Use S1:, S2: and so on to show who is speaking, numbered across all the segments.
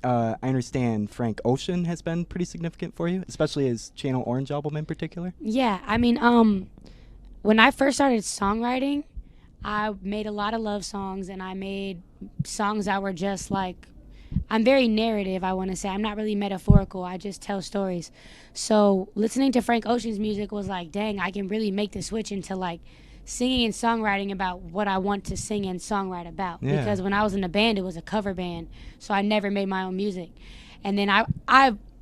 S1: I understand Frank Ocean has been pretty significant for you, especially his Channel Orange album in particular.
S2: Yeah, I mean, when I first started songwriting, I made a lot of love songs, and I made songs that were just like, I'm very narrative, I want to say. I'm not really metaphorical. I just tell stories. So listening to Frank Ocean's music was like, dang, I can really make the switch into like singing and songwriting about what I want to sing and songwrite about.
S1: Yeah.
S2: Because when I was in a band, it was a cover band. So I never made my own music. And then I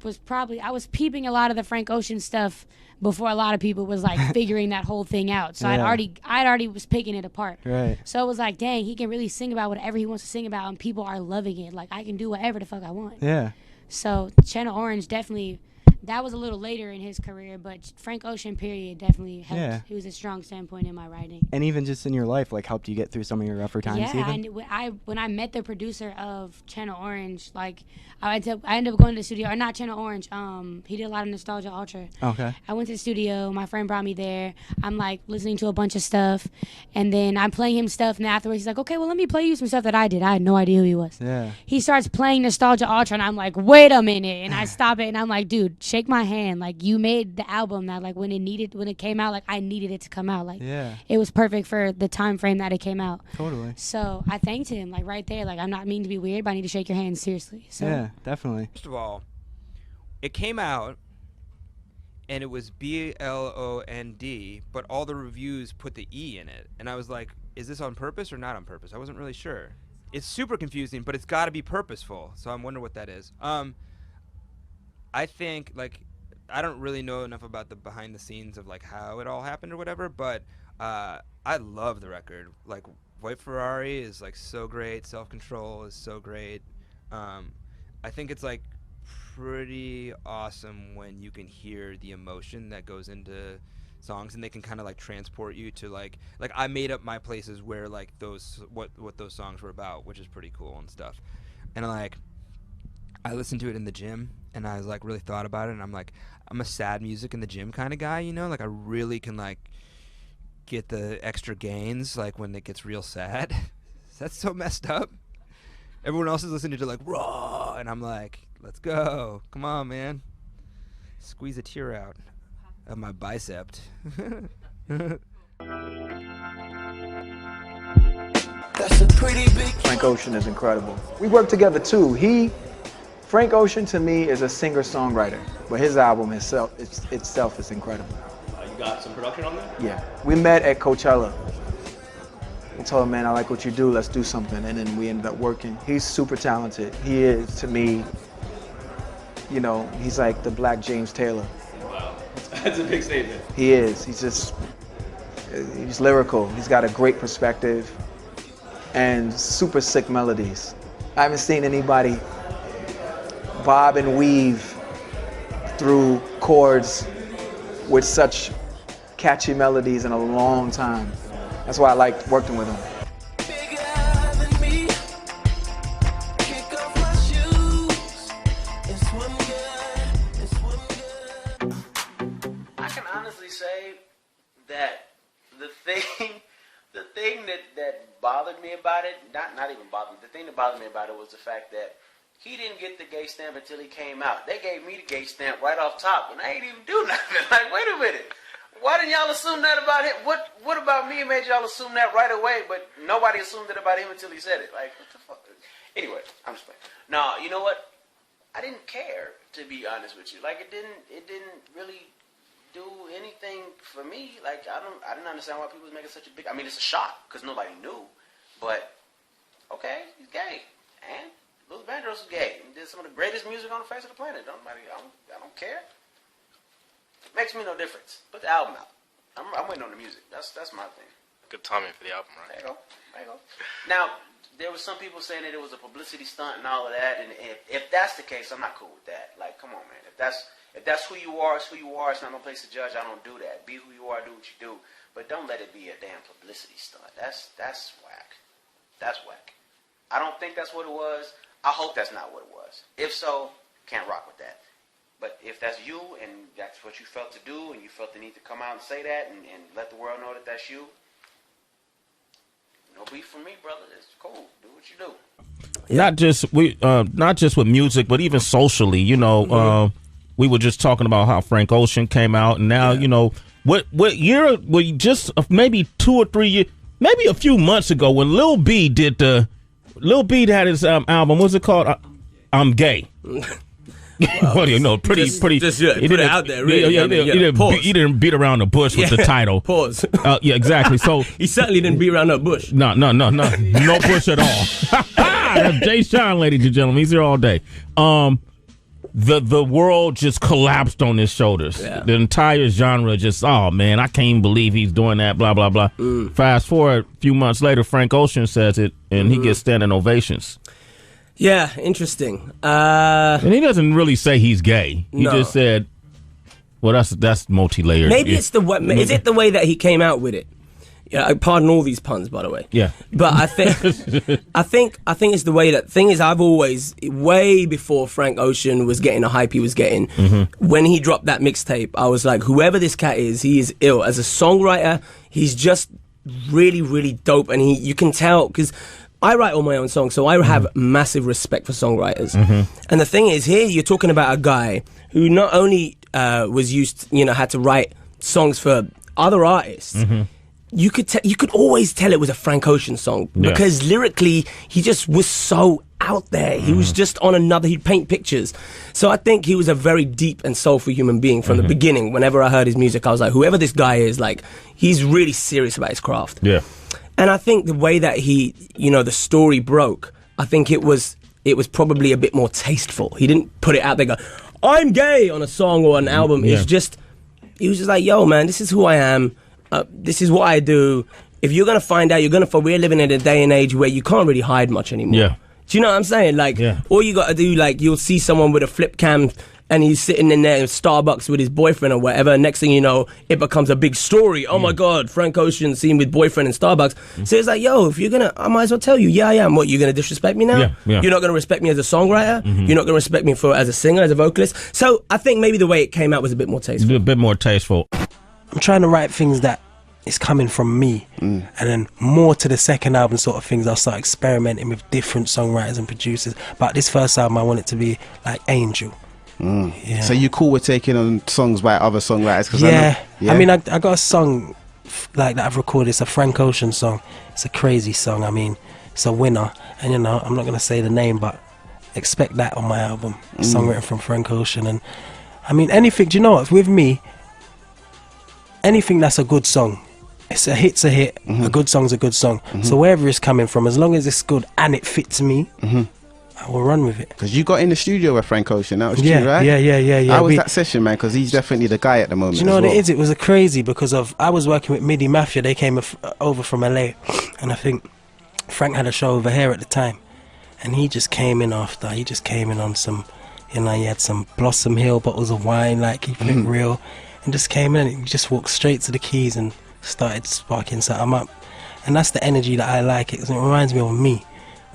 S2: was peeping a lot of the Frank Ocean stuff before a lot of people was like figuring that whole thing out. So
S1: Yeah.
S2: I'd already was picking it apart.
S1: Right.
S2: So it was like, dang, he can really sing about whatever he wants to sing about, and people are loving it. Like, I can do whatever the fuck I want.
S1: Yeah.
S2: So Channel Orange definitely, that was a little later in his career, but Frank Ocean period definitely helped.
S1: Yeah.
S2: He was a strong standpoint in my writing.
S1: And even just in your life, like, helped you get through some of your rougher times.
S2: Yeah,
S1: even?
S2: and when I met the producer of Channel Orange, like I ended up going to the studio, or not Channel Orange. He did a lot of Nostalgia Ultra.
S1: Okay.
S2: I went to the studio. My friend brought me there. I'm like listening to a bunch of stuff, and then I'm playing him stuff. And afterwards, he's like, "Okay, well, let me play you some stuff that I did." I had no idea who he was.
S1: Yeah.
S2: He starts playing Nostalgia Ultra, and I'm like, "Wait a minute!" And I stop it, and I'm like, "Dude, shake my hand. Like, you made the album that like when it came out, like I needed it to come out. Like,
S1: Yeah.
S2: it was perfect for the time frame that it came out."
S1: Totally.
S2: So I thanked him, like right there. Like, I'm not meaning to be weird, but I need to shake your hand seriously. So
S1: Yeah, definitely.
S3: First of all, it came out and it was BLOND, but all the reviews put the E in it. And I was like, is this on purpose or not on purpose? I wasn't really sure. It's super confusing, but it's got to be purposeful. So I'm wondering what that is. I think, like, I don't really know enough about the behind the scenes of like how it all happened or whatever, but I love the record. Like, White Ferrari is like so great. Self Control is so great. I think it's like pretty awesome when you can hear the emotion that goes into songs, and they can kind of like transport you to like I made up my places where like those what those songs were about, which is pretty cool and stuff. And like I listened to it in the gym, and I was like really thought about it, and I'm like, I'm a sad music in the gym kind of guy, you know, like I really can like get the extra gains like when it gets real sad. That's so messed up. Everyone else is listening to like raw, and I'm like, let's go, come on, man, squeeze a tear out of my bicep.
S4: That's a pretty big.
S5: Frank Ocean is incredible. We work together too. Frank Ocean to me is a singer-songwriter, but his album itself is incredible.
S6: You got some production on there?
S5: Yeah. We met at Coachella. I told him, man, I like what you do, let's do something. And then we ended up working. He's super talented. He is, to me, you know, he's like the Black James Taylor.
S6: Wow, that's a big statement.
S5: He is. He's lyrical. He's got a great perspective and super sick melodies. I haven't seen anybody bob and weave through chords with such catchy melodies in a long time. That's why I liked working with him.
S7: I can honestly say that the thing that bothered me about it, not even bothered me, the thing that bothered me about it was the fact that he didn't get the gay stamp until he came out. They gave me the gay stamp right off top, and I ain't even do nothing. Like, wait a minute. Why didn't y'all assume that about him? What about me made y'all assume that right away, but nobody assumed it about him until he said it? Like, what the fuck? Anyway, I'm just playing. No, you know what? I didn't care, to be honest with you. Like, it didn't really do anything for me. Like, I didn't understand why people was making such a big. I mean, it's a shock because nobody knew. But okay, he's gay, and Luther Vandross is gay. He did some of the greatest music on the face of the planet. I don't care. It makes me no difference. Put the album out. I'm waiting on the music. That's my thing.
S6: Good timing for the album, right?
S7: There you go. Now, there was some people saying that it was a publicity stunt and all of that, and if that's the case, I'm not cool with that. Like, come on, man. If that's who you are, it's who you are. It's not no place to judge. I don't do that. Be who you are. Do what you do. But don't let it be a damn publicity stunt. That's whack. That's whack. I don't think that's what it was. I hope that's not what it was. If so, can't rock with that. But if that's you and that's what you felt to do and you felt the need to come out and say that and let the world know that that's you, no beef for me, brother. It's cool. Do what you do.
S8: not just with music, but even socially. You know, we were just talking about how Frank Ocean came out, and now you know what year? Well, just maybe 2 or 3 years, maybe a few months ago, when Lil B had his album. What's it called? I'm Gay. Well, you know, pretty.
S9: Just put it out there, really.
S8: He didn't beat around the bush with the title.
S9: Pause.
S8: Yeah, exactly. So
S9: he certainly didn't beat around that bush.
S8: No bush at all. That's Jay Sean, ladies and gentlemen. He's here all day. The world just collapsed on his shoulders. Yeah. The entire genre just, oh man, I can't even believe he's doing that. Blah blah blah. Fast forward a few months later, Frank Ocean says it, and he gets standing ovations.
S9: Yeah, interesting.
S8: And he doesn't really say he's gay. He just said, "Well, that's multi-layered."
S9: Maybe it's the way. Is it the way that he came out with it? Yeah, pardon all these puns, by the way.
S8: Yeah,
S9: but I think it's the way that thing is. I've always, way before Frank Ocean was getting the hype he was getting, when he dropped that mixtape, I was like, whoever this cat is, he is ill as a songwriter. He's just really, really dope, and you can tell because I write all my own songs, so I have massive respect for songwriters. And the thing is, here you're talking about a guy who not only was used, had to write songs for other artists. You could always tell it was a Frank Ocean song because lyrically he just was so out there. He was just on another. He'd paint pictures. So I think he was a very deep and soulful human being from the beginning. Whenever I heard his music, I was like, whoever this guy is, like, he's really serious about his craft. Yeah. And I think the way that he, the story broke, I think it was probably a bit more tasteful. He didn't put it out there, go, I'm gay on a song or an album. He was just like, yo, man, this is who I am. This is what I do. If you're going to find out, we're living in a day and age where you can't really hide much anymore. Yeah. Do you know what I'm saying? Like, all you got to do, like, you'll see someone with a flip cam and he's sitting in there in Starbucks with his boyfriend or whatever. Next thing you know, it becomes a big story. Oh my God, Frank Ocean seen with boyfriend in Starbucks. So it's like, yo, if you're going to, I might as well tell you, yeah, I am. What, you're going to disrespect me now? You're not going to respect me as a songwriter? You're not going to respect me as a singer, as a vocalist? So I think maybe the way it came out was a bit more tasteful.
S8: A bit more tasteful.
S10: I'm trying to write things that is coming from me, and then more to the second album sort of things. I'll start experimenting with different songwriters and producers. But this first album, I want it to be like Angel. Yeah.
S11: So you cool with taking on songs by other songwriters? Cause
S10: I mean, I got a song like that I've recorded. It's a Frank Ocean song. It's a crazy song. I mean, it's a winner, and I'm not going to say the name, but expect that on my album. A song written from Frank Ocean. And I mean, anything. Do you know what? With me, anything that's a good song, it's a hit's a hit. A good song's a good song. So wherever it's coming from, as long as it's good and it fits me, I will run with it.
S11: Because you got in the studio with Frank Ocean, that was true, right?
S10: Yeah.
S11: How was that session, man? Because he's definitely the guy at the moment.
S10: Do you know what it is? It was crazy because I was working with Midi Mafia. They came over from LA, and I think Frank had a show over here at the time, and he just came in after. He just came in on some, he had some Blossom Hill bottles of wine, like he put it real, and just came in and he just walked straight to the keys and started sparking something up. And that's the energy that I like. It reminds me of me.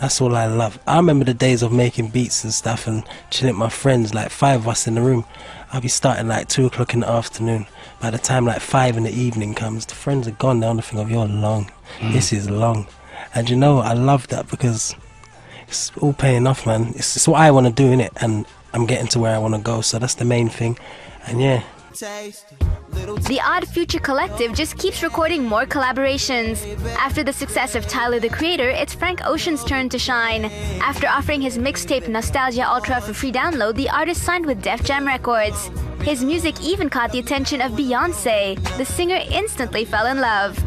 S10: That's all I love. I remember the days of making beats and stuff and chilling with my friends, like 5 of us in the room. I'll be starting like 2 o'clock in the afternoon. By the time like 5 in the evening comes, the friends are gone. They're on the thing of, you're long. This is long. And you know, I love that because it's all paying off, man. It's what I want to do, innit? And I'm getting to where I want to go. So that's the main thing. And yeah.
S12: The Odd Future Collective just keeps recording more collaborations. After the success of Tyler the Creator, it's Frank Ocean's turn to shine. After offering his mixtape Nostalgia Ultra for free download, the artist signed with Def Jam Records. His music even caught the attention of Beyoncé. The singer instantly fell in love.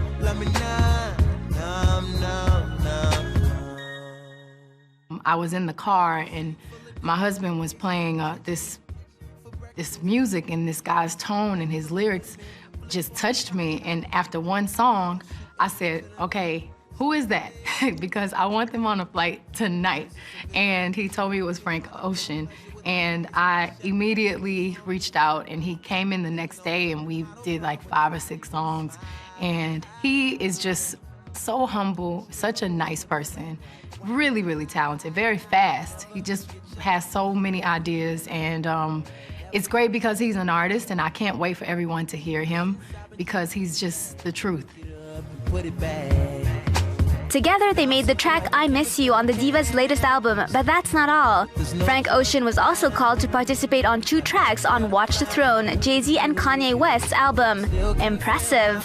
S13: I was in the car and my husband was playing this music, and this guy's tone and his lyrics just touched me. And after one song, I said, okay, who is that? Because I want them on a flight tonight. And he told me it was Frank Ocean. And I immediately reached out, and he came in the next day, and we did like 5 or 6 songs. And he is just so humble, such a nice person, really, really talented, very fast. He just has so many ideas, and it's great because he's an artist, and I can't wait for everyone to hear him because he's just the truth.
S12: Together, they made the track I Miss You on the Divas' latest album, but that's not all. Frank Ocean was also called to participate on 2 tracks on Watch the Throne, Jay-Z and Kanye West's album. Impressive.